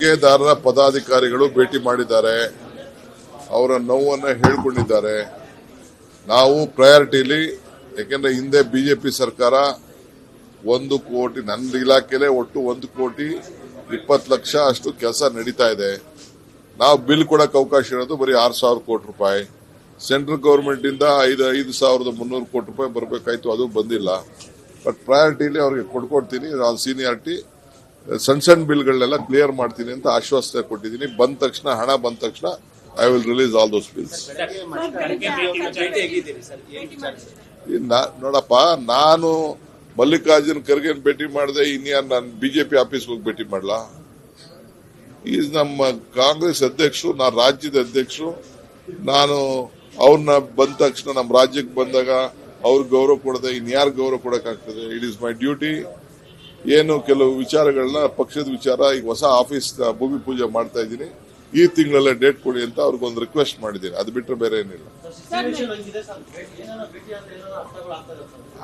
ಗುತ್ತಿಗೆದಾರರ ಪದಾಧಿಕಾರಿಗಳು ಭೇಟಿ ಮಾಡಿದ್ದಾರೆ. ಅವರ ನೋವನ್ನು ಹೇಳಿಕೊಂಡಿದ್ದಾರೆ. ನಾವು ಪ್ರಯಾರಿಟಿಲಿ, ಯಾಕೆಂದ್ರೆ ಹಿಂದೆ ಬಿಜೆಪಿ ಸರ್ಕಾರ 1 ಕೋಟಿ, ನನ್ನ ಇಲಾಖೆಯಲ್ಲೇ ಒಟ್ಟು 1,20,00,000 ಅಷ್ಟು ಕೆಲಸ ನಡೀತಾ ಇದೆ. ನಾವು ಬಿಲ್ ಕೊಡಕ್ಕೆ ಅವಕಾಶ ಇರೋದು ಬರೀ 6,000 ಕೋಟಿ ರೂಪಾಯಿ. ಸೆಂಟ್ರಲ್ ಗವರ್ಮೆಂಟ್ ಇಂದ 5,300 ಕೋಟಿ ರೂಪಾಯಿ ಬರಬೇಕಾಯ್ತು, ಅದು ಬಂದಿಲ್ಲ. ಬಟ್ ಪ್ರಯಾರಿಟಿಲಿ ಅವ್ರಿಗೆ ಕೊಡ್ತೀನಿ. ನಾನು ಸೀನಿಯಾರಿಟಿ ಸಣ್ಣ ಬಿಲ್ಗಳನ್ನೆಲ್ಲ ಕ್ಲಿಯರ್ ಮಾಡ್ತೀನಿ ಅಂತ ಆಶ್ವಾಸನೆ ಕೊಟ್ಟಿದ್ದೀನಿ. ಬಂದ ತಕ್ಷಣ, ಹಣ ಬಂದ ತಕ್ಷಣ I will release all those bills. ನೋಡಪ್ಪ, ನಾನು ಮಲ್ಲಿಕಾರ್ಜುನ್ ಖರ್ಗೆನ್ ಭೇಟಿ ಮಾಡಿದೆ, ಇನ್ಯಾರು ನಾನು ಬಿಜೆಪಿ ಆಫೀಸ್ಗೆ ಹೋಗಿ ಭೇಟಿ ಮಾಡಲಾ? ಈಸ್ ನಮ್ಮ ಕಾಂಗ್ರೆಸ್ ಅಧ್ಯಕ್ಷರು, ನಾನು ರಾಜ್ಯದ ಅಧ್ಯಕ್ಷರು. ನಾನು ಅವ್ರನ್ನ ಬಂದ ತಕ್ಷಣ, ನಮ್ಮ ರಾಜ್ಯಕ್ಕೆ ಬಂದಾಗ ಅವ್ರಿಗೆ ಗೌರವ ಕೊಡದೆ ಇನ್ಯಾರು ಗೌರವ ಕೊಡಕ್ಕಾಗ್ತದೆ? It is my duty. ಏನು ಕೆಲವು ವಿಚಾರಗಳನ್ನ, ಪಕ್ಷದ ವಿಚಾರ, ಈಗ ಹೊಸ ಆಫೀಸ್ ಭೂಮಿ ಪೂಜೆ ಮಾಡ್ತಾ ಇದ್ದೀನಿ, ಈ ತಿಂಗಳಲ್ಲೇ ಡೇಟ್ ಕೊಡಿ ಅಂತ ಅವ್ರಿಗೊಂದು ರಿಕ್ವೆಸ್ಟ್ ಮಾಡಿದ್ದೀನಿ. ಅದು ಬಿಟ್ಟರೆ ಬೇರೆ ಏನಿಲ್ಲ.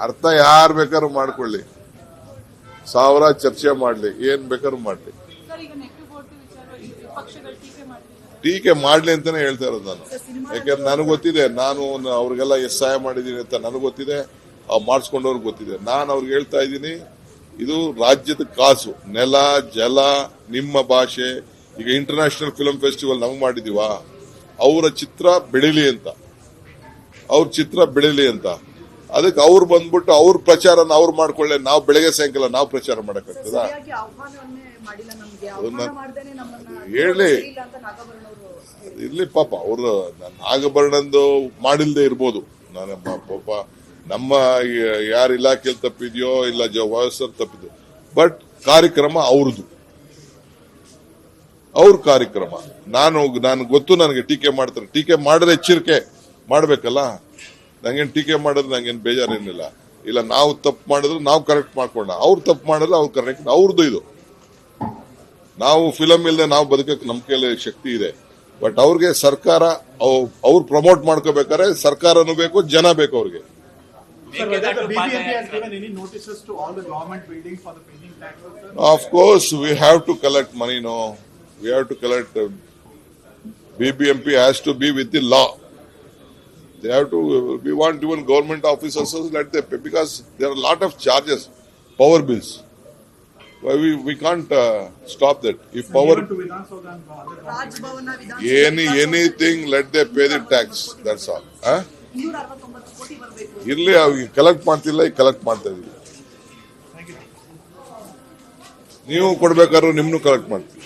ಅರ್ಥ ಯಾರು ಬೇಕಾದ್ರೂ ಮಾಡ್ಕೊಳ್ಳಿ, 1000 ಚರ್ಚೆ ಮಾಡ್ಲಿ, ಏನ್ ಬೇಕಾದ್ರೂ ಮಾಡ್ಲಿ. ಟೀಕೆ ಮಾಡ್ಲಿ ಅಂತಾನೆ ಹೇಳ್ತಾ ಇರೋದು ನಾನು. ಯಾಕಂದ್ರೆ ನನಗೆ ಗೊತ್ತಿದೆ, ನಾನು ಅವ್ರಿಗೆಲ್ಲ ಎಷ್ಟು ಸಹಾಯ ಮಾಡಿದ್ದೀನಿ ಅಂತ ನನಗೆ ಗೊತ್ತಿದೆ, ಮಾಡಿಸ್ಕೊಂಡವ್ರಿಗೆ ಗೊತ್ತಿದೆ. ನಾನು ಅವ್ರಿಗೆ ಹೇಳ್ತಾ ಇದ್ದೀನಿ, ಇದು ರಾಜ್ಯದ ಕಾಸು, ನೆಲ, ಜಲ, ನಿಮ್ಮ ಭಾಷೆ. ಈಗ ಇಂಟರ್ನ್ಯಾಷನಲ್ ಫಿಲ್ಮ್ ಫೆಸ್ಟಿವಲ್ ನಾವು ಮಾಡಿದೀವ, ಅವರ ಚಿತ್ರ ಬೆಳಿಲಿ ಅಂತ, ಅವ್ರ ಚಿತ್ರ ಬೆಳಿಲಿ ಅಂತ. ಅದಕ್ಕೆ ಅವ್ರು ಬಂದ್ಬಿಟ್ಟು ಅವ್ರ ಪ್ರಚಾರನ ಅವ್ರು ಮಾಡ್ಕೊಳ್ಳೆ. ನಾವು ಬೆಳಗ್ಗೆ ಸಾಯಂಕಾಲ ನಾವು ಪ್ರಚಾರ ಮಾಡಕ್ಕಾಗ್ತದ? ಹೇಳಿ, ಇರ್ಲಿ ಪಾಪ. ಅವ್ರು ನಾಗಭರಣಂದು ಮಾಡಿಲ್ದೆ ಇರ್ಬೋದು. ನಾನು ಪಾಪ ನಮ್ಮ ಯಾರ ಇಲಾಖೆಯಲ್ಲಿ ತಪ್ಪಿದ್ಯೋ ಇಲ್ಲ ವಯಸ್ಸಲ್ಲಿ ತಪ್ಪಿದ್ಯೋ, ಬಟ್ ಕಾರ್ಯಕ್ರಮ ಅವ್ರದ್ದು, ಅವ್ರ ಕಾರ್ಯಕ್ರಮ. ನಾನು ಗೊತ್ತು, ನನಗೆ ಟೀಕೆ ಮಾಡ್ತಾರೆ. ಟೀಕೆ ಮಾಡಿದ್ರೆ ಎಚ್ಚರಿಕೆ ಮಾಡ್ಬೇಕಲ್ಲ. ನಂಗೇನು ಟೀಕೆ ಮಾಡಿದ್ರೆ ನಂಗೇನು ಬೇಜಾರೇನಿಲ್ಲ. ಇಲ್ಲ, ನಾವು ತಪ್ಪು ಮಾಡಿದ್ರೆ ನಾವು ಕರೆಕ್ಟ್ ಮಾಡ್ಕೊಂಡ, ಅವ್ರು ತಪ್ಪು ಮಾಡಿದ್ರೆ ಅವ್ರು ಕರೆಕ್ಟ್. ಅವ್ರದ್ದು ಇದು. ನಾವು ಫಿಲಂ ಇಲ್ಲದೆ ನಾವು ಬದುಕಕ್ಕೆ ನಮ್ಮ ಕೈಯಲ್ಲಿ ಶಕ್ತಿ ಇದೆ. ಬಟ್ ಅವ್ರಿಗೆ ಸರ್ಕಾರ, ಅವ್ರು ಪ್ರಮೋಟ್ ಮಾಡ್ಕೋಬೇಕಾದ್ರೆ ಸರ್ಕಾರನೂ ಬೇಕು, ಜನ ಬೇಕು ಅವ್ರಿಗೆ. Of course, we have to collect money. No, we have to collect. BBMP has to be with the law. They have to. We want even government officers let them pay, because there are a lot of charges, power bills. Why we can't stop that. If power, anything, let them pay the tax. That's all. ಇರ್ಲಿ, collect ಮಾಡ್ತಿಲ್ಲ, ಈಗ collect ಮಾಡ್ತಾ ಇದೀವಿ. ನೀವು ಕೊಡ್ಬೇಕಾದ್ರೂ ನಿಮ್ನು collect ಮಾಡ್ತೀವಿ.